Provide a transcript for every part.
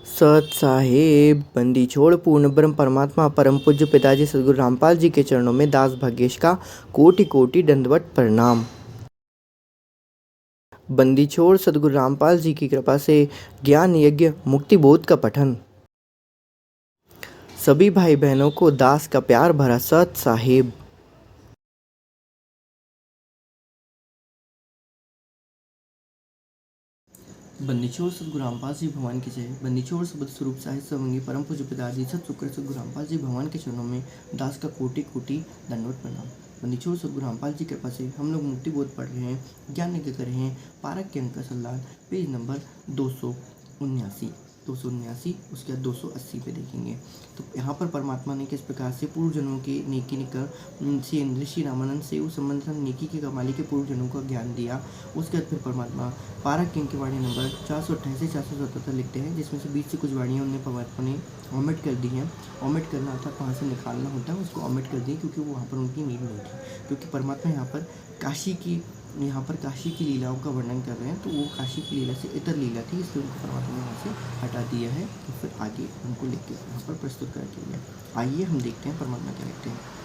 सत साहेब बंदी छोड़ पूर्ण ब्रह्म परमात्मा परम पूज्य पिताजी सदगुरु रामपाल जी के चरणों में दास भाग्येश का कोटि कोटि दंडवत प्रणाम। बंदी छोड़ सदगुरु रामपाल जी की कृपा से ज्ञान यज्ञ मुक्ति बोध का पठन। सभी भाई बहनों को दास का प्यार भरा सत साहेब। बंदीछोड़ सदगुरु रामपाल जी भगवान की जय। बंदीछोड़ शब्द स्वरूप साहित्य सवंगी परम पूज्य पिताजी सत शुक्र सदगुरु रामपाल जी भगवान के चरणों में दास का कोटि कोटि दंडवत प्रणाम। बंदीछोड़ सदगुरु रामपाल जी की कृपा से हम लोग मुक्ति बोध पढ़ रहे हैं, ज्ञान यज्ञ कर रहे हैं। पारक के अंक का सल्लाह पेज नंबर 279 उसके बाद 280 पे देखेंगे। तो यहाँ पर परमात्मा ने किस प्रकार से पूर्व जन्मों की नेकी निकर से ऋषि रामानंद से उस संबंध नेकी की कमाली के पूर्व जन्मों का ज्ञान दिया। उसके बाद फिर परमात्मा पारक के अंक की वाणी नंबर 428 से 477 लिखते हैं, जिसमें से बीच से कुछ वाणियाँ उन्हें परमात्मा ने ओमिट कर दी हैं। ओमिट करना अर्थात वहाँ से निकालना होता है, उसको ओमिट कर दी क्योंकि वो वहाँ पर उनकी नीड नहीं थी। क्योंकि परमात्मा यहाँ पर काशी की लीलाओं का वर्णन कर रहे हैं, तो वो काशी की लीला से इतर लीला थी, इसलिए उनको परमात्मा ने वहाँ से हटा दिया है। तो फिर आगे उनको लेके यहाँ पर प्रस्तुत करके लिया। आइए हम देखते हैं परमात्मा क्या लिखते हैं।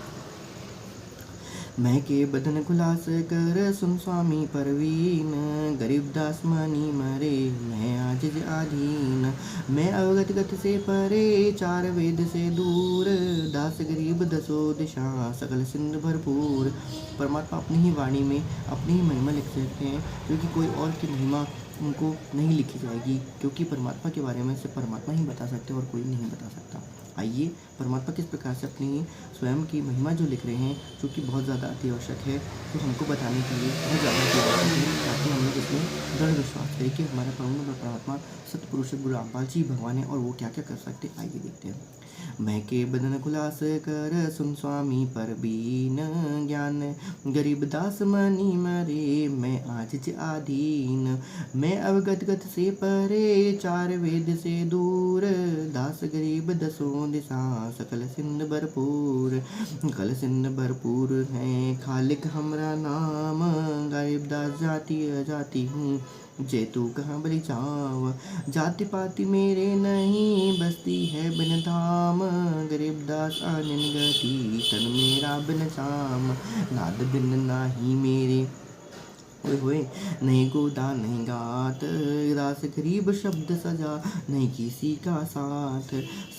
मैं के बदन खुलास कर सुन स्वामी परवीन, गरीब दास मानी मरे मैं आजिज आधीन। मैं अवगत गत से परे चार वेद से दूर, दास गरीब दसो दिशा सकल सिंध भरपूर। परमात्मा अपनी ही वाणी में अपनी ही महिमा लिख सकते हैं, क्योंकि कोई और की महिमा उनको नहीं लिखी जाएगी, क्योंकि परमात्मा के बारे में सिर्फ परमात्मा ही बता सकते हैं और कोई नहीं बता सकता। आइए परमात्मा किस प्रकार से अपनी स्वयं की महिमा जो लिख रहे हैं, जो कि बहुत ज़्यादा अति आवश्यक है, तो हमको बताने के लिए बहुत ज़्यादा अति आवश्यक है, ताकि हम लोग इसमें दृढ़ विश्वास करें कि हमारा परमात्मा सतपुरुष गुरु रामपाल जी भगवान है और वो क्या क्या कर सकते हैं। आइए देखते हैं। मैं के बदन खुलास कर सुन स्वामी परवीन, ज्ञान गरीब दास मनी मरे मैं आजिज आधीन। मैं अवगत गत से परे चार वेद से दूर, दास गरीब दसों दिशा सकल सिंध भरपूर। कल सिंध भरपूर है खालिक हमरा नाम, गरीब दास जाति अजाति हूँ जेतु कहाँ बलि चाव। जाति पाति मेरे नहीं बसती है बिन धाम, गरीब दास आनन गति तन मेरा बिन चाम। नाद बिन नाही मेरे हुए नहीं गोदा नहीं गात, दास गरीब शब्द सजा नहीं किसी का साथ।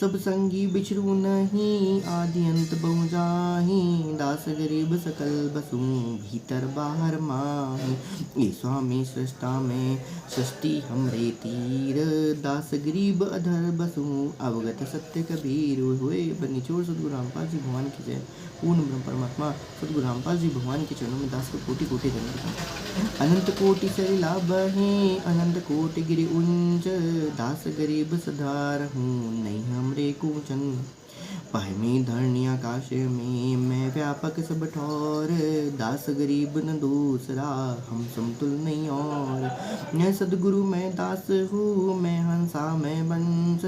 सब संगी बिछड़ू नहीं आदि अंत बहु जाही, दास गरीब सकल बसू भीतर बाहर माही। ए स्वामी सृष्टा में सृष्टि हमरे तीर, दास गरीब अधर बसू अवगत सत्य कबीर। हुए बनीचोड़ सदगुरु रामपाल जी भगवान की जय। पूर्ण ब्रह्म परमात्मा सदगुरु रामपाल जी भगवान के चरणों में दास को कोटि कोटि दंडवत। अनंत कोटि सलिला बहे अनंत कोटि गिरि उंच, दास गरीब सदा रहूं नहीं हमरे कूचन। पायमी धरणी आकाश में मैं व्यापक सब ठौर, दास गरीब न दूसरा हम समतुल नहीं और। मैं सदगुरु मैं दास हूँ मैं हंसा मैं वंश,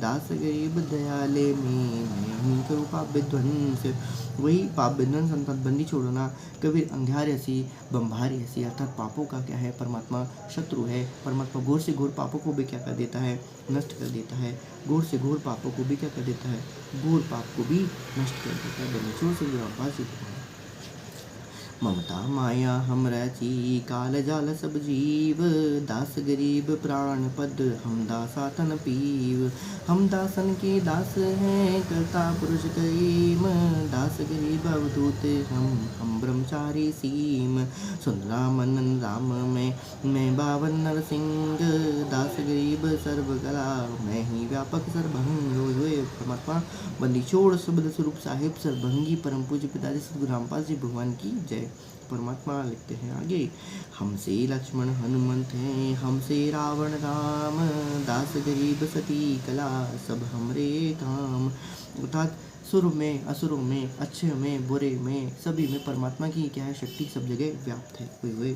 दास गरीब दयाले में मैं हूँ करूँ पाप विध्वंस। वही पाप विध्वंस अर्थात बंदी छोड़ना, कबीर अंधियार ऐसी बम्भारी ऐसी, अर्थात पापों का क्या है, परमात्मा शत्रु है। परमात्मा घोर से घोर पापों को भी क्या कर देता है, नष्ट कर देता है। घोर से घोर पापों को भी क्या कर देता है, घोर पाप को भी नष्ट कर देता है। बनीचोड़ से रामपाल जी ममता माया हम रची काल जाल सब जीव, दास गरीब प्राण पद हम दासा तन पीव। हम दासन के दास हैं करता पुरुष कईम, दास गरीब अवधूत हम ब्रह्मचारी सीम। सुन रामन राम मैं बावन नरसिंह, दास गरीब सर्वकला मैं ही व्यापक सर्वभंग। हुए परमात्मा बंदीछोड़ शब्द स्वरूप साहिब सर्वभंगी परम पूज्य पिताजी सदगुरु रामपाल जी भगवान की जय। परमात्मा लिखते हैं आगे। हमसे लक्ष्मण हनुमंत हैं हमसे रावण राम, दास गरीब सती कला सब हमरे काम। अर्थात सुर में असुरों में अच्छे में बुरे में सभी में परमात्मा की क्या है शक्ति सब जगह व्याप्त है। हुए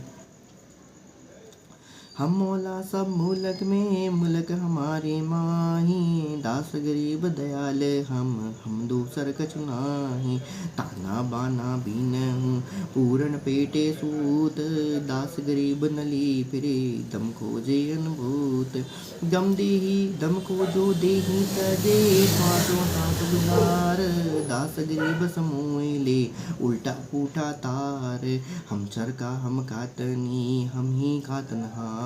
हम मौला सब मुलक में मुलक हमारे माही, दास गरीब दयाल हम दूसर कछु नाही। ताना बाना बीन हूँ पूरन पेटे सूत, दास गरीब नली फिरे दम खोजे अनुभूत। दम देही दम को जो देही तजे, श्वासों सांस गुजार, दास गरीब समूह ले उल्टा पूठा तार। हम चरका हम कातनी हम ही कातनहार,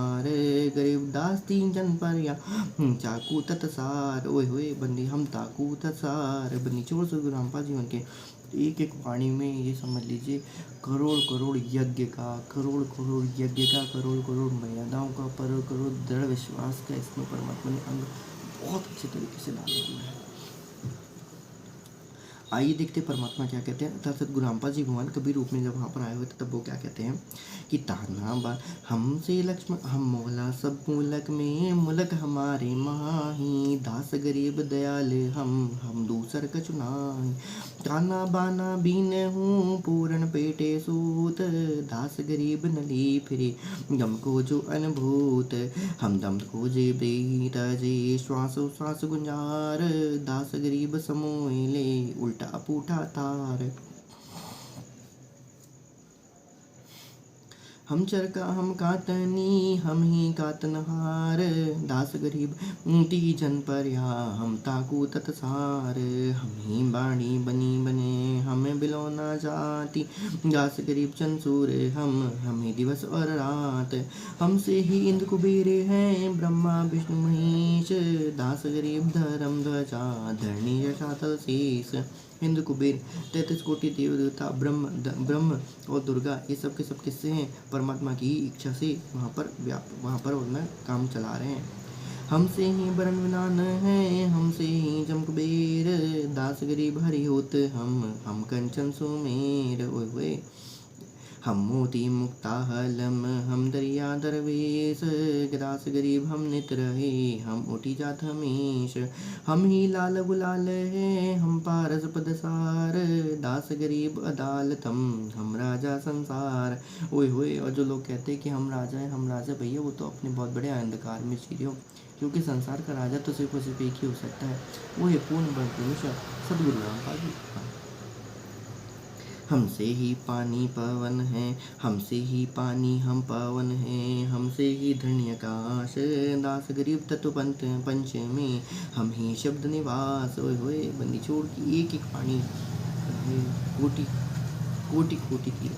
गरीबदास तीन जन पर या चाकू तत्सार। ओए होए बंदी हम ताकू तत्सार। बंदी चोर से गुरु रामपाल जी उनके एक एक वाणी में ये समझ लीजिए करोड़ करोड़ यज्ञ का, करोड़ करोड़ यज्ञ का, करोड़ करोड़ मर्यादाओं का, करोड़ करोड़ दृढ़ विश्वास का इसमें परमात्मा ने अंग बहुत अच्छे तरीके से डाला हुआ है। आइए देखते परमात्मा क्या कहते हैं। अर्थात गुरु रामपाल जी भगवान कबीर रूप में जब वहाँ पर आए हुए थे तब वो क्या कहते हैं कि ताना बा हमसे लक्ष्मण हम मौला सब मुलक में मुलक हमारे माही, दास गरीब दयाल हम दूसर कछु नाही। ताना बाना बीन हूँ पूरन पेटे सूत, दास गरीब नली फिरे दम को जो अनुभूत। हम दम को जे बेही तजे श्वासो श्वास गुंजार, दास गरीब समूह ले उल्टा पूठा तार। हम चरका हम कातनी हम ही कातनहार, दास गरीब ऊँटी जन पर या हम ताकू तत्सार। हम ही बाणी बनी बने हमें बिलौना जाती, दास गरीब चंसूर हम ही दिवस और रात। हमसे ही इंद्र कुबेरे हैं ब्रह्मा विष्णु महेश, दास गरीब धर्म ध्वजा धरणी रसातल शेष। इंद्र कुबेर 33 कोटि देव देवता ब्रह्म और दुर्गा ये सब के सब किस्से हैं परमात्मा की इच्छा से वहाँ पर उनमें काम चला रहे हैं। हमसे ही बरन विनान है हमसे ही जम कुबेर, दास गरीब हरि होत हम कंचन सुमेर। ओए हुए हम मोती मुक्ता हलम हम दरिया दरवेश, दास गरीब हम नित रहे हम उठी जात हमेश। हम ही लाल गुलाल है हम पारस पदसार, दास गरीब अदालत हम राजा संसार। ओए होए और जो लोग कहते हैं कि हम राजा भैया वो तो अपने बहुत बड़े अंधकार में छिरे हो, क्योंकि संसार का राजा तो सिर्फ एक ही हो सकता है, वो है पूर्ण ब्रह्म परमेश्वर सदगुरु रामपाल जी। हमसे ही पानी पवन है हमसे ही पानी हम पवन है, हमसे ही धन्य आकाश, दास गरीब तत्व पंच में हम ही शब्द निवास। ओए होए बंदी छोड़ की एक एक पानी कोटि कोटि कोटि की।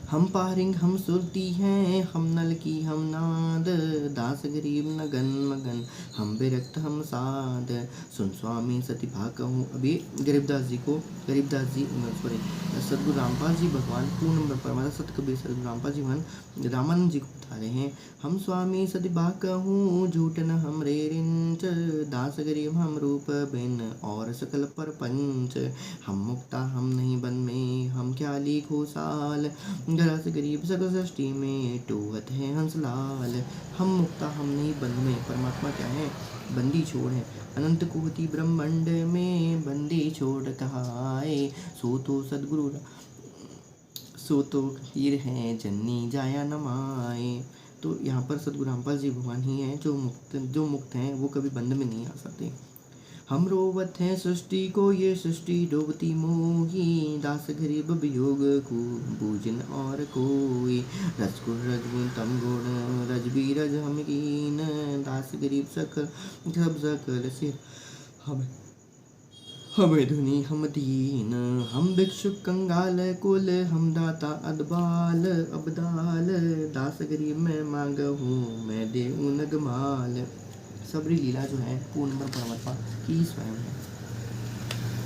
हम पारिंग हम सुरती हैं हम नल की हम नाद, दास गरीब नगन मगन हम विरक्त हम साध। सुन स्वामी सती भा कहूँ। अभी गरीबदास जी सॉरी सदगुरु रामपाल जी भगवान पूर्ण परमात्मा सत कबीर सदगुरु रामपाल जी भगवान रामानंद जी को बता रहे हैं। हम स्वामी सती भा कहूँ झूठ न हम रे रिंच, दास गरीब हम रूप बिन और सकल पर पंच। हम मुक्ता हम नहीं बन में हम क्या लिखो साल, दास गरीब सकल सृष्टि में टूहत है हंसलाल। हम मुक्ता हम नहीं बंद में परमात्मा क्या है बंदी छोड़ है, अनंत कोटि ब्रह्मांड में बंदी छोड़ कहाए। सो तो सदगुरु सो तो हीर है जन्नी जाया नमाए। तो यहाँ पर सदगुरु रामपाल जी भगवान ही हैं जो मुक्त हैं, वो कभी बंद में नहीं आ सकते। हम रोवत हैं सृष्टि को ये सृष्टि डूबती मोही, दास गरीब वियोग को बूझन और कोई। रज गुण तम गुण रज भी रज हम कीन, दास गरीब सकल सब सकल सिर हमें धुनी हम दीन। हम भिक्षुक कंगाल कुल हम दाता अदबाल अबदाल, दास गरीब मैं मांग हूँ मैं देऊँ नगमाल। सबरी लीला जो है पूर्ण परमात्मा की स्वयं है।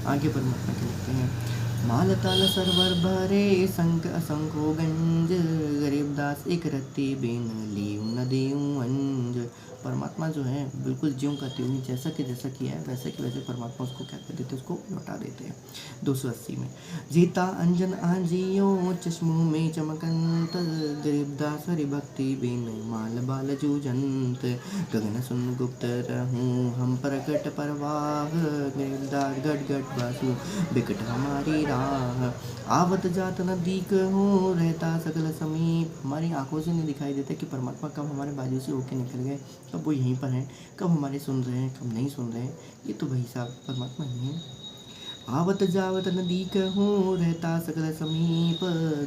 आगे परमात्मा के लिखते हैं। माल ताल सरवर भरे संक असंको गंज, गरीबदास एक रत्ती बिन लीऊं न देऊं अंज। परमात्मा जो है बिल्कुल ज्यों का त्यों ही जैसा किया है वैसे कि वैसे परमात्मा उसको क्या कर देते हैं उसको लौटा देते हैं। 280 में जीता अंजन आजियो चश्मों में चमकंत, गरीबदास हरि भक्ति बिन माल बाल जूझंत। गगन सुन गुप्त रहूं हम प्रकट परवाह, गरीबदास गट गट बासु बिकट हमारी राह। आवत जात नदी कहूँ रहता सकल समीप। हमारी आंखों से नहीं दिखाई देता कि परमात्मा कब हमारे बाजू से होके निकल गए, कब वो यहीं पर हैं, कब हमारे सुन रहे हैं, कब नहीं सुन रहे हैं। ये तो भाई साहब परमात्मा ही है। आवत जावत नदी कहूँ रहता सकल समीप।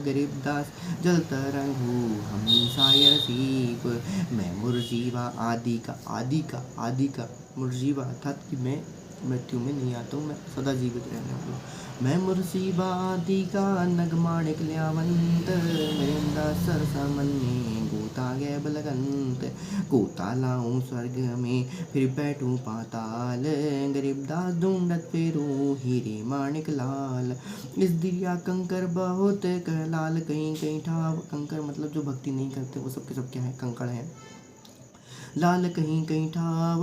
गरीब दास जल तरंगू हम सायर सीप। मैं मुरजीवा आदि का मुरजीवा अर्थात कि मैं मृत्यु में नहीं आता हूँ, मैं सदा जीवित रहने वाला हूँ। मैं मुर्शिबा आदि का नगमाणिक ल्यावंत। मृंदा सरसा मन में गोता गए बलगंत। गोता लाऊं स्वर्ग में फिर बैठूं पाताल। गरीबदास ढूंढत फेरूं हीरे माणिक लाल। इस दिया कंकर बहुत कहलाल कहीं कहीं ठाव। कंकर मतलब जो भक्ति नहीं करते वो सबके सब क्या है, कंकड़ है। लाल कहीं कहीं ठाव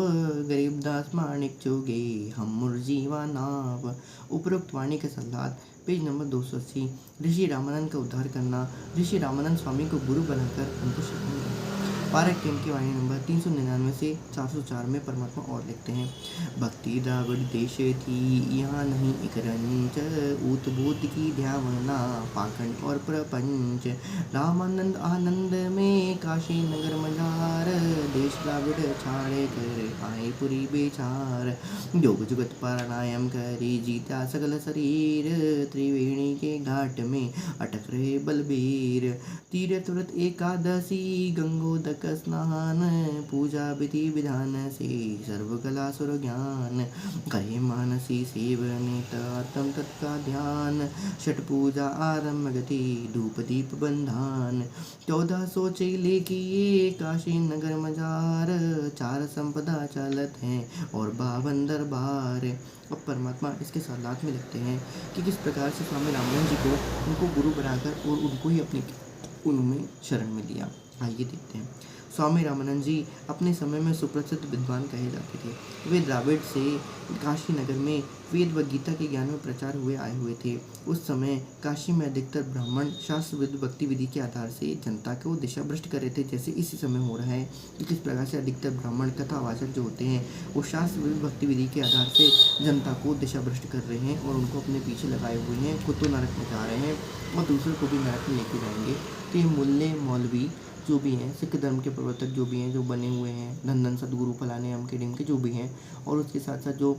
गरीबदास माणिक चोगे हम मुरजीवा नाव। उपरोक्त वाणी के सलाहत पेज नंबर 280। ऋषि रामानंद का उद्धार करना। ऋषि रामानंद स्वामी को गुरु बनाकर उनको शरण दिया। पारक के इनकी वाणी नंबर 399 से 404 में परमात्मा और लिखते हैं। भक्ति द्राविड़ देश थी यहाँ नहीं एक रंच। ऊत भूत की ध्यावना पाखंड और प्रपंच। रामानंद आनंद में काशी नगर मजार। देश द्राविड़ छाड़े कर आए पुरी बेचार। योग जुगत प्राणायाम करे जीता सकल शरीर। त्रिवेणी के घाट में अटक रहे बलबीर। तीर्थ व्रत एकादशी गंगोदक स्नान। पूजा विधि विधान से सर्वकला सुर ज्ञान। करे मानसी सेवने तत्म तत्का ध्यान। छठ पूजा आरम्भ गति धूप दीप बंधान। 1400 चेले किए काशी नगर मजार। 4 संपदा चलत हैं और 52 दरबार। अब परमात्मा इसके सालात में लिखते हैं कि किस प्रकार से स्वामी रामानंद जी को उनको गुरु बनाकर और उनको ही अपने उनमें शरण में लिया। आइए देखते हैं। स्वामी रामानंद जी अपने समय में सुप्रसिद्ध विद्वान कहे जाते थे। वे द्राविड़ से काशी नगर में वेद व गीता के ज्ञान में प्रचार हुए आए हुए थे। उस समय काशी में अधिकतर ब्राह्मण शास्त्र भक्ति विधि के आधार से जनता को दिशा भ्रष्ट कर रहे थे, जैसे इसी समय हो रहा है कि किस प्रकार से अधिकतर ब्राह्मण कथावाचक जो होते हैं वो शास्त्र भक्ति विधि के आधार से जनता को दिशा भ्रष्ट कर रहे हैं और उनको अपने पीछे लगाए हुए हैं। खुद तो नरक में जा रहे हैं और दूसरों को भी नरक में लेके जाएंगे। तो ये मुल्ले मौलवी जो भी हैं, सिख धर्म के प्रवर्तक जो भी हैं, जो बने हुए हैं, धन सदगुरु फलाने अमके ढिमके जो भी हैं, और उसके साथ साथ जो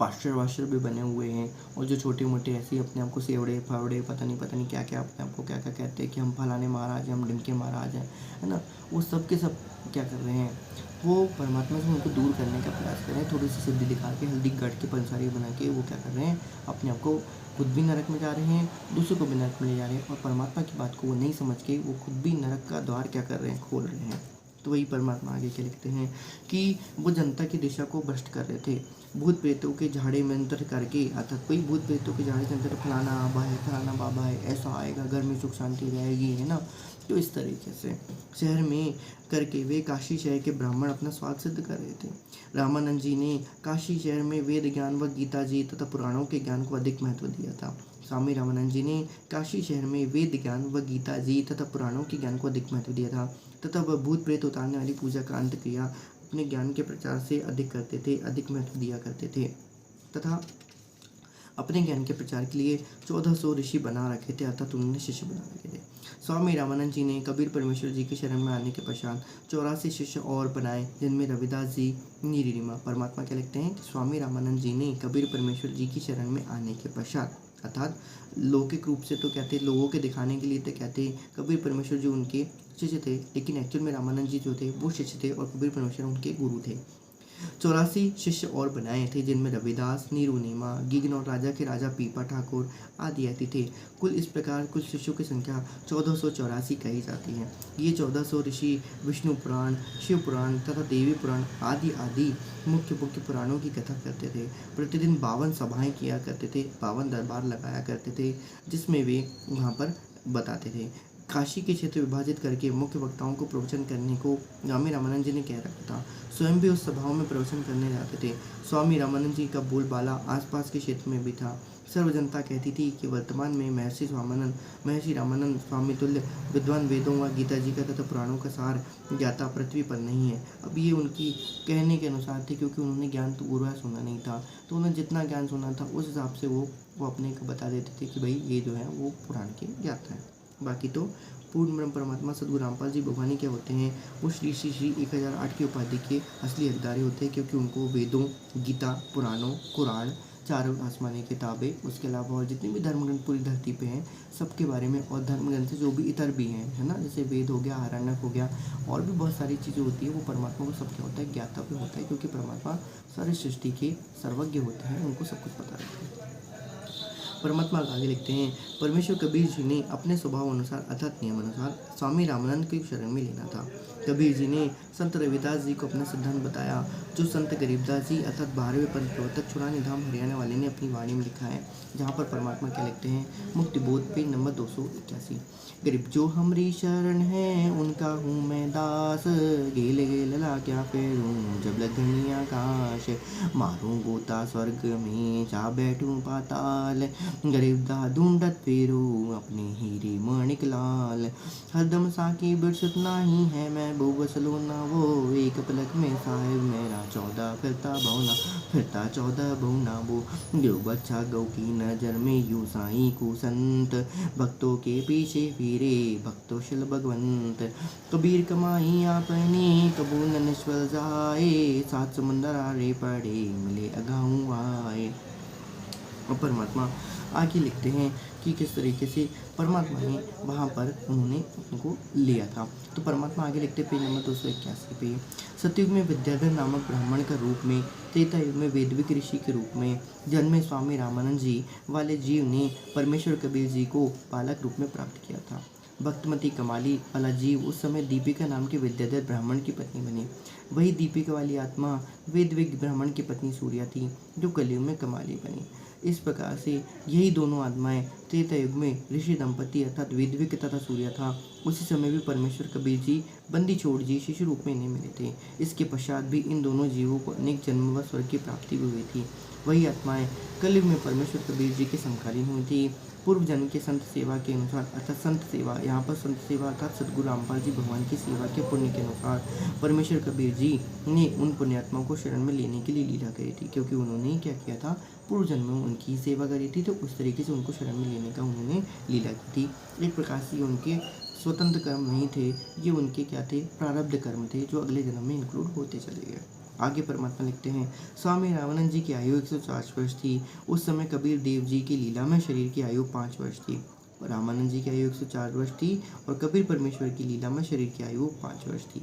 पास्टर वास्टर भी बने हुए हैं और जो छोटे मोटे ऐसे अपने आप को सेवड़े फावड़े पता नहीं क्या क्या अपने आप को क्या क्या कहते हैं कि हम फलाने महाराज हैं, हम ढिमके महाराज हैं, है ना। वो सब के सब क्या कर रहे हैं, वो परमात्मा से उनको दूर करने का प्रयास कर रहे हैं। थोड़ी सी सिद्धि दिखा के हल्दी गढ़ के पंसारी बना के वो क्या कर रहे हैं, अपने आप को खुद भी नरक में जा रहे हैं, दूसरों को भी नरक में ले जा रहे हैं। और परमात्मा की बात को वो नहीं समझ के वो खुद भी नरक का द्वार क्या कर रहे हैं, खोल रहे हैं। तो वही परमात्मा आगे के लिखते हैं कि वो जनता की दिशा को भ्रष्ट कर रहे थे। भूत प्रेतों के झाड़े में अंतर करके, अर्थात कोई भूत प्रेतों के झाड़े से अंतर, फलाना आबा है, फलाना बाबा है, ऐसा आएगा, घर में सुख शांति रहेगी, है ना। तो इस तरीके से शहर में करके वे काशी शहर के ब्राह्मण अपना स्वाद सिद्ध कर रहे थे। रामानंद जी ने काशी शहर में वेद ज्ञान व गीता जी तथा पुराणों के ज्ञान को अधिक महत्व दिया था। स्वामी रामानंद जी ने काशी शहर में वेद ज्ञान व गीता जी तथा पुराणों के ज्ञान को अधिक महत्व दिया था तथा वह भूत प्रेत उतारने वाली पूजा का अंत क्रिया अपने ज्ञान के प्रचार से अधिक करते थे, अधिक महत्व दिया करते थे तथा अपने ज्ञान के प्रचार के लिए 1400 ऋषि बना रखे थे, अर्थात उन्होंने शिष्य बना रखे थे। स्वामी रामानंद जी ने कबीर परमेश्वर जी के शरण में आने के पश्चात 84 शिष्य और बनाए, जिनमें रविदास जी नीरिमा। परमात्मा क्या लिखते हैं कि स्वामी रामानंद जी ने कबीर परमेश्वर जी की शरण में आने के पश्चात, अर्थात लौकिक रूप से तो कहते लोगों के दिखाने के लिए तो कहते कबीर परमेश्वर जी उनके शिष्य थे, लेकिन एक्चुअल में रामानंद जी जो थे वो शिष्य थे और कबीर परमेश्वर उनके गुरु थे। 84 शिष्य और बनाए थे, जिनमें रविदास, नीरुनीमा, गिगनौर राजा के राजा पीपा ठाकुर आदि आदि थे। कुल इस प्रकार कुल शिष्यों की संख्या 1484 कही जाती है। ये 1400 ऋषि विष्णु पुराण, शिव पुराण तथा देवी पुराण आदि आदि मुख्य मुख्य पुराणों की कथा करते थे। प्रतिदिन 52 सभाएं किया करते थे, 52 दरबार लगाया करते थे, जिसमें वे वहाँ पर बताते थे। काशी के क्षेत्र विभाजित करके मुख्य वक्ताओं को प्रवचन करने को स्वामी रामानंद जी ने कह रखा था। स्वयं भी उस सभाओं में प्रवचन करने जाते थे। स्वामी रामानंद जी का बोलबाला आसपास के क्षेत्र में भी था। सर्व जनता कहती थी कि वर्तमान में महर्षि रामानंद स्वामी तुल्य विद्वान वेदों व गीता जी का तथा पुराणों का सार ज्ञाता पृथ्वी पर नहीं है। अब ये उनकी कहने के अनुसार थे, क्योंकि उन्होंने ज्ञान तो गुरुआ सुना नहीं था, तो उन्होंने जितना ज्ञान सुना था उस हिसाब से वो अपने को बता देते थे कि भाई ये जो है वो पुराण के ज्ञाता है। बाकी तो पूर्ण ब्रह्म परमात्मा सद्गुरु रामपाल जी भगवानी क्या होते हैं, वो श्री 1008 की उपाधि के असली हकदारी होते हैं, क्योंकि उनको वेदों, गीता, पुराणों, कुरान, चारों आसमानी किताबें, उसके अलावा और जितने भी धर्म ग्रंथ पूरी धरती पे हैं सबके बारे में, और धर्म ग्रंथ जो भी इतर भी हैं, है ना, जैसे वेद हो गया, आरण्यक हो गया, और भी बहुत सारी चीज़ें होती है, वो परमात्मा को सब क्या होता है, ज्ञातव्य होता है, क्योंकि परमात्मा सारी सृष्टि के सर्वज्ञ होते हैं, उनको सब कुछ पता रहता है। परमात्मा आगे लिखते हैं, परमेश्वर कबीर जी ने अपने स्वभाव अनुसार अर्थात नियम अनुसार स्वामी रामानंद की शरण में लेना था। कबीर जी ने संत रविदास जी को अपना सिद्धांत बताया, जो संत गरीबदास जी अर्थात 12वें पंथ प्रवर्तक छुड़ानी धाम हरियाणा वाले ने अपनी वाणी में लिखा है, जहाँ पर परमात्मा क्या लिखते हैं, मुक्ति बोध पेज नंबर 281। गरीब जो हमरी शरण है उनका हूँ मैं दास, गेले गेलला क्या फेरूं जब लगनी आकाश, मारूं गोता स्वर्ग में जा बैठूं पाताल, गरीबदा ढूंढत फेरूं अपने हीरे माणिक लाल, हरदम साकी बिरसत नहीं है मैं बोगस लोना वो, एक पलक में साहिब मेरा 14 फिरता 14 बहुना वो, जो बच्चा गौ की नजर में यूं साई को संत, भक्तों के पीछे फिरे भक्तोशल भगवंत, कबीर कमाई आपने कबूल न निष्फल जाए, 7 समुंदर आरे पड़े मिले अगाऊ आए। और परमात्मा आगे लिखते हैं कि किस तरीके से परमात्मा ने वहाँ पर उन्होंने उनको लिया था। तो परमात्मा आगे लिखते पेज नंबर 281 पे, सतयुग में विद्याधर नामक ब्राह्मण का रूप में, त्रेता युग में वेदविक ऋषि के रूप में जन्मे स्वामी रामानंद जी वाले जीव ने परमेश्वर कबीर जी को बालक रूप में प्राप्त किया था। भक्तमती कमाली वाला जीव उस समय दीपिका नाम के विद्याधर ब्राह्मण की पत्नी बनी। वही दीपिका वाली आत्मा वेदविक ब्राह्मण की पत्नी सूर्या थी, जो कलयुग में कमाली बनी। इस प्रकार से यही दोनों आत्माएं त्रेता युग में ऋषि दंपति अर्थात वेदविक तथा सूर्या था। उसी समय भी परमेश्वर कबीर जी बंदी छोड़ जी शिशु रूप में इन्हें मिले थे। इसके पश्चात भी इन दोनों जीवों को अनेक जन्म व स्वर्ग की प्राप्ति भी हुई थी। वही आत्माएं कलयुग में परमेश्वर कबीर जी के समकालीन हुई थी। पूर्व जन्म के संत सेवा के अनुसार अर्थात संत सेवा, यहाँ पर संत सेवा अर्थात सद्गुरु रामपाल जी भगवान की सेवा के पुण्य के अनुसार परमेश्वर कबीर जी ने उन पुण्यात्माओं को शरण में लेने के लिए लीला करी थी, क्योंकि उन्होंने क्या किया था, पूर्व जन्म में उनकी सेवा करी थी, तो उस तरीके से उनको शरण में लेने का उन्होंने लीला की थी। एक प्रकार से उनके स्वतंत्र कर्म नहीं थे, ये उनके क्या थे, प्रारब्ध कर्म थे, जो अगले जन्म में इंक्लूड होते चले गए। आगे परमात्मा लिखते हैं, स्वामी रामानंद जी की आयु 104 वर्ष थी। उस समय कबीर देव जी की लीला में शरीर की आयु 5 वर्ष थी। रामानंद जी की आयु 104 वर्ष थी और कबीर परमेश्वर की लीला में शरीर की आयु 5 वर्ष थी।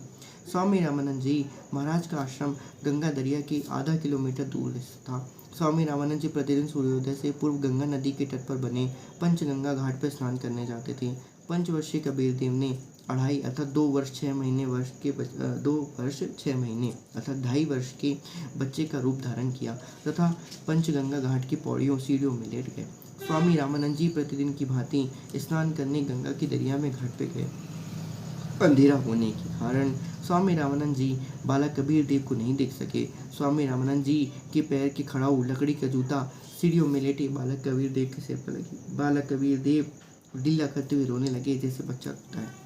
स्वामी रामानंद जी महाराज का आश्रम गंगा दरिया के आधा किलोमीटर दूर था। स्वामी रामानंद जी प्रतिदिन सूर्योदय से पूर्व गंगा नदी के तट पर बने पंचगंगा घाट पर स्नान करने जाते थे। 5 वर्षीय कबीर देव ने 2.5 अर्थात 2 वर्ष 6 महीने अर्थात 2.5 वर्ष के बच्चे का रूप धारण किया तथा पंचगंगा घाट की पौड़ियों सीढ़ियों में लेट गए। स्वामी रामानंद जी प्रतिदिन की भांति स्नान करने गंगा की दरिया में घाट पे गए। अंधेरा होने के कारण स्वामी रामानंद जी बालक कबीर देव को नहीं देख सके। स्वामी रामानंद जी के पैर के खड़ाऊ लकड़ी का जूता सीढ़ियों में लेटे बालक कबीर देव के सिर पर लगी। बालक कबीर देव ढीला करते हुए रोने लगे जैसे बच्चा रोता है।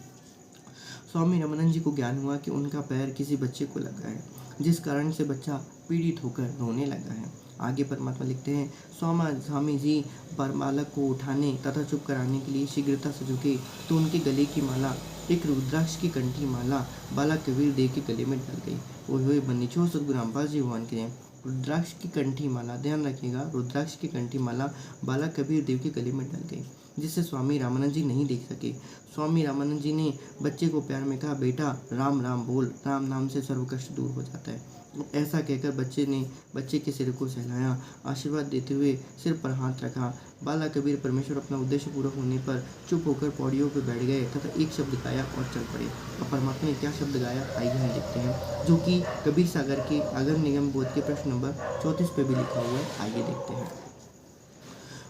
स्वामी रामानंद जी को ज्ञान हुआ कि उनका पैर किसी बच्चे को लगा है, जिस कारण से बच्चा पीड़ित होकर रोने लगा है। आगे परमात्मा लिखते हैं, स्वामी जी बालक को उठाने तथा चुप कराने के लिए शीघ्रता से झुके तो उनके गले की माला, एक रुद्राक्ष की कंठी माला बालक कबीर देव के गले में डल गई। ओए बंदीछोड़ सद्गुरु रामपाल जी भगवान के रुद्राक्ष की कंठी माला, ध्यान रखिएगा, रुद्राक्ष की कंठी माला बालक कबीर देव के गले में डल गई, जिससे स्वामी रामानंद जी नहीं देख सके। स्वामी रामानंद जी ने बच्चे को प्यार में कहा, बेटा राम राम बोल, राम नाम से सर्व कष्ट दूर हो जाता है। ऐसा कहकर बच्चे ने बच्चे के सिर को सहलाया, आशीर्वाद देते हुए सिर पर हाथ रखा। बालक कबीर परमेश्वर अपना उद्देश्य पूरा होने पर चुप होकर पौड़ियों पर बैठ गए तथा एक शब्द गाया और चल पड़े। और परमात्मा ने क्या शब्द गाया, आइए हम देखते हैं, जो कि कबीर सागर के अगर निगम बोध के प्रश्न नंबर 34 पे भी लिखा हुआ है। आइए देखते हैं।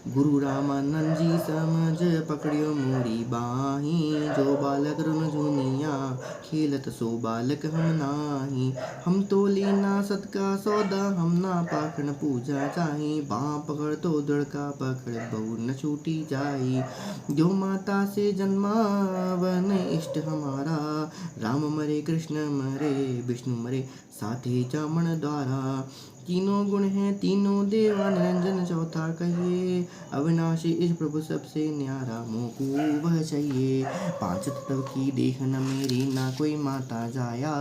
गुरु रामानंद जी समझ पकड़ियो मोरी बाही, जो बालक रुन झुनिया खेलत सो बालक हम नाही। हम तो लेना सत का सौदा, हम ना पाखंड पूजा चाही, बाँ पकड़ तो दृढ़ का पकड़ बहु न छूटी जाई। जो माता से जन्मा वन इष्ट हमारा, राम मरे कृष्ण मरे विष्णु मरे साथे जामन द्वारा। तीनों गुण हैं तीनों देवा, निरंजन चौथा कहिए, अविनाशी इस प्रभु सबसे न्यारा, मोको वह चाहिए। पांच तत्व की देख न मेरी, ना कोई माता जाया,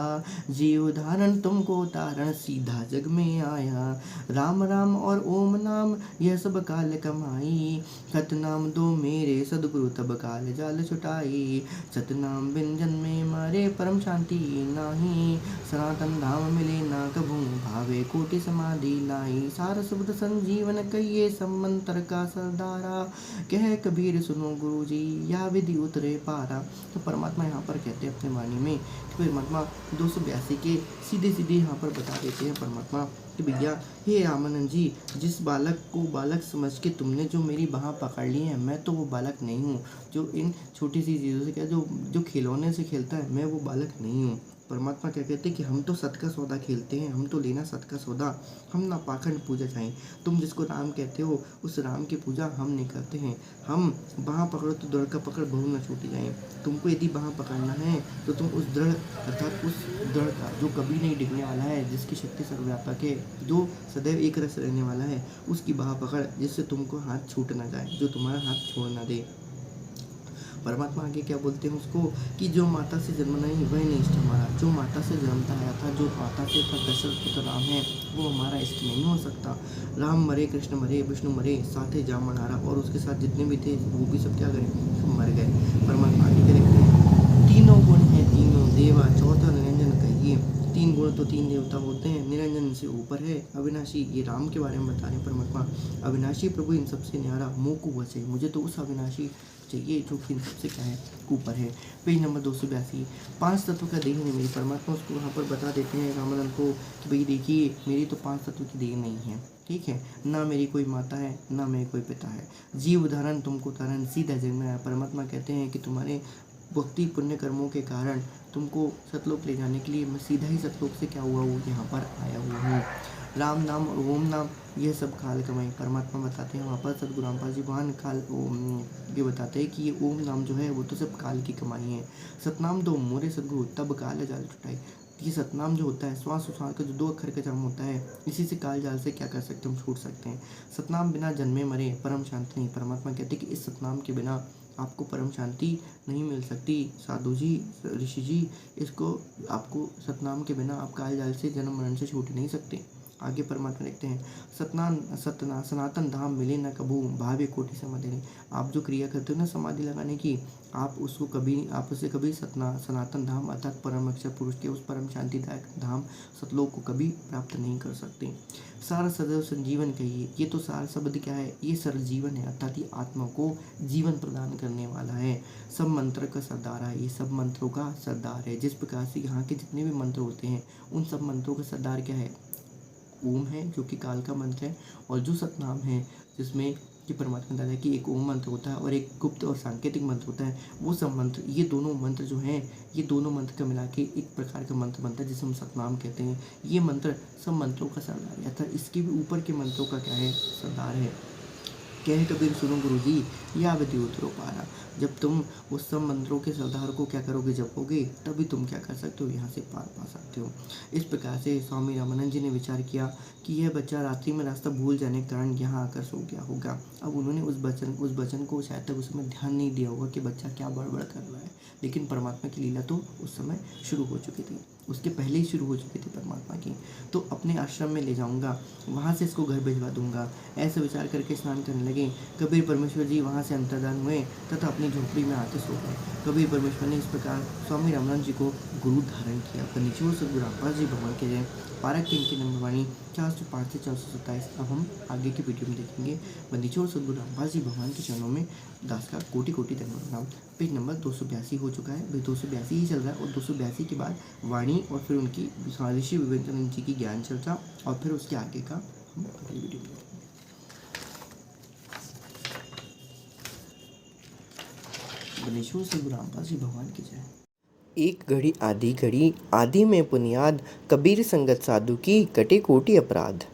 जीव धारण तुमको तारण सीधा जग में आया। राम राम और ओम नाम यह सब काल कमाई, सतनाम दो मेरे सदगुरु तब काल जाल छुटाई। सतनाम बिन जन्मे मारे परम शांति नाही, सनातन धाम मिले ना कभू भावे कोटि समाधि लाई। सार शब्द संजीवन कहिए, समंतर का सरदारा, कह कबीर सुनो गुरु जी या विधि उतरे पारा। तो परमात्मा यहाँ पर कहते हैं अपने वाणी में कि परमात्मा 282 के सीधे सीधे यहाँ पर बता देते हैं परमात्मा कि भैया हे रामानंद जी, जिस बालक को बालक समझ के तुमने जो मेरी बाह पकड़ ली है, मैं तो वो बालक नहीं हूँ जो इन छोटी सी चीज़ों से क्या जो खिलौने से खेलता है, मैं वो बालक नहीं हूँ। परमात्मा क्या कहते हैं कि हम तो सत का सौदा खेलते हैं, हम तो लेना सत का सौदा, हम ना पाखंड पूजा चाहें। तुम जिसको राम कहते हो उस राम की पूजा हम नहीं करते हैं। हम बाँह पकड़ो तो दृढ़ का पकड़ बहु न छूटी जाए। तुमको यदि बाँह पकड़ना है तो तुम उस दृढ़ अर्थात उस दृढ़ का जो कभी नहीं डिगने वाला है, जिसकी शक्ति सर्वव्यापक है, जो सदैव एक रस रहने वाला है, उसकी बाँह पकड़ जिससे तुमको हाथ छूट ना जाए, जो तुम्हारा हाथ छोड़ ना दे। परमात्मा आगे क्या बोलते हैं उसको कि जो माता से जन्म नहीं वह नहीं इष्ट हमारा, जो माता से जन्मता आया था, जो माता से था दशरथ पुत्र राम है, वो हमारा इष्ट नहीं हो सकता। राम मरे कृष्ण मरे विष्णु मरे साथे जामन हारा, और उसके साथ जितने भी थे वो भी सब क्या करें, मर गए। परमात्मा आगे क्या लिखते हैं, तीनों गुण हैं तीनों देवा, चौथा निरंजन कहिए। तीन गुण तो तीन देवता होते हैं, निरंजन से ऊपर है अविनाशी, ये राम के बारे में बता रहे हैं परमात्मा। अविनाशी प्रभु इन सबसे न्यारा, मोह को बचे, मुझे तो उस अविनाशी चाहिए जो कि इन सबसे क्या है, ऊपर है। पेज नंबर 282, पांच तत्व का देह नहीं मेरी, परमात्मा उसको वहाँ पर बता देते हैं रामानंद को कि भाई देखिए मेरी तो पांच तत्व की देह नहीं है, ठीक है, ना मेरी कोई माता है ना मेरे कोई पिता है। जीव धारण तुमको तारण सीधा जग में आया। परमात्मा कहते हैं कि तुम्हारे भक्ति पुण्य कर्मों के कारण तुमको सतलोक ले जाने के लिए मैं सीधा ही सतलोक से क्या हुआ, वो यहाँ पर आया हुआ हूँ। राम नाम और ओम नाम यह सब काल कमाई। परमात्मा बताते हैं वहाँ पर सदगुरु रामपाल जी महान काल ये बताते हैं कि ये ओम नाम जो है वो तो सब काल की कमाई है। सतनाम दो मोरे सदगुरु तब काल जाल छुटाई। ये सतनाम जो होता है, श्वास उच्छ्वास का जो 2 अक्षर का जन्म होता है, इसी से काल जाल से क्या कर सकते हैं, हम छूट सकते हैं। सतनाम बिना जन्मे मरे परम शांति नहीं। परमात्मा कहते हैं कि इस सतनाम के बिना आपको परम शांति नहीं मिल सकती। साधु जी, ऋषि जी, इसको आपको सतनाम के बिना आप काल जाल से जन्म मरण से छूट नहीं सकते। आगे परमात्मा लिखते हैं सनातन धाम मिले न कभू भाव्य कोटि समाधि नहीं। आप जो क्रिया करते हो ना समाधि लगाने की, आप उसे कभी सनातन धाम अर्थात परम अक्षर पुरुष के उस परम शांतिदायक धाम सतलोक को कभी प्राप्त नहीं कर सकते। सार सदैव संजीवन कहिए, ये तो सार शब्द क्या है, ये सरजीवन है, अर्थात ये आत्मा को जीवन प्रदान करने वाला है। सब मंत्र का सरदार है, ये सब मंत्रों का सरदार है। जिस प्रकार से यहाँ के जितने भी मंत्र होते हैं उन सब मंत्रों का सरदार क्या है, ओम है जो कि काल का मंत्र है, और जो सतनाम है जिसमें कि परमात्मा दादा कि एक ओम मंत्र होता है और एक गुप्त और सांकेतिक मंत्र होता है, वो सब मंत्र, ये दोनों मंत्र जो हैं, ये दोनों मंत्र का मिला के एक प्रकार का मंत्र बनता है जिसे हम सतनाम कहते हैं। ये मंत्र सब मंत्रों का सरदार है, अर्थात इसके भी ऊपर के मंत्रों का क्या है, सरदार है। कह कबीर सुनो गुरु जी या विधि उतरो पारा। जब तुम उस सब मंत्रों के सरदार को क्या करोगे, जपोगे, तभी तुम क्या कर सकते हो, यहाँ से पार पा सकते हो। इस प्रकार से स्वामी रामानंद जी ने विचार किया कि यह बच्चा रात्रि में रास्ता भूल जाने के कारण यहाँ आकर सो गया होगा। अब उन्होंने उस बच्चन को शायद तक उस समय ध्यान नहीं दिया होगा कि बच्चा क्या बड़बड़ कर रहा है, लेकिन परमात्मा की लीला तो उस समय शुरू हो चुकी थी, उसके पहले ही शुरू हो चुकी थी परमात्मा की। तो अपने आश्रम में ले जाऊंगा, वहाँ से इसको घर भिजवा दूंगा, ऐसे विचार करके स्नान करने लगे। कबीर परमेश्वर जी वहाँ से अंतर्धान हुए तथा अपनी झोपड़ी में आते सो गए। कबीर परमेश्वर ने इस प्रकार स्वामी रामानंद जी को गुरु धारण किया। निचोड़ सदगुरु रामपाल जी भगवान के जय। पारक किंग की नंबर वाणी 405 से 427 अब हम आगे की वीडियो में देखेंगे। निचोड़ सदगुरु रामपाल जी भगवान के चरणों में दास का कोटि कोटि धन्यवाद प्रणाम। पेज नंबर 282 हो चुका है, भाई 282 ही चल रहा है, और 282 के बाद वाणी और फिर उनकी ऋषि विवेकानंद जी की ज्ञान चर्चा, और फिर उसके आगे का हम अगली वीडियो में। गणेशों से गुरु रामपाल जी भगवान की जय। एक घड़ी आधी घड़ी आधी में पुनियाद, कबीर संगत साधु की कटे कोटि अपराध।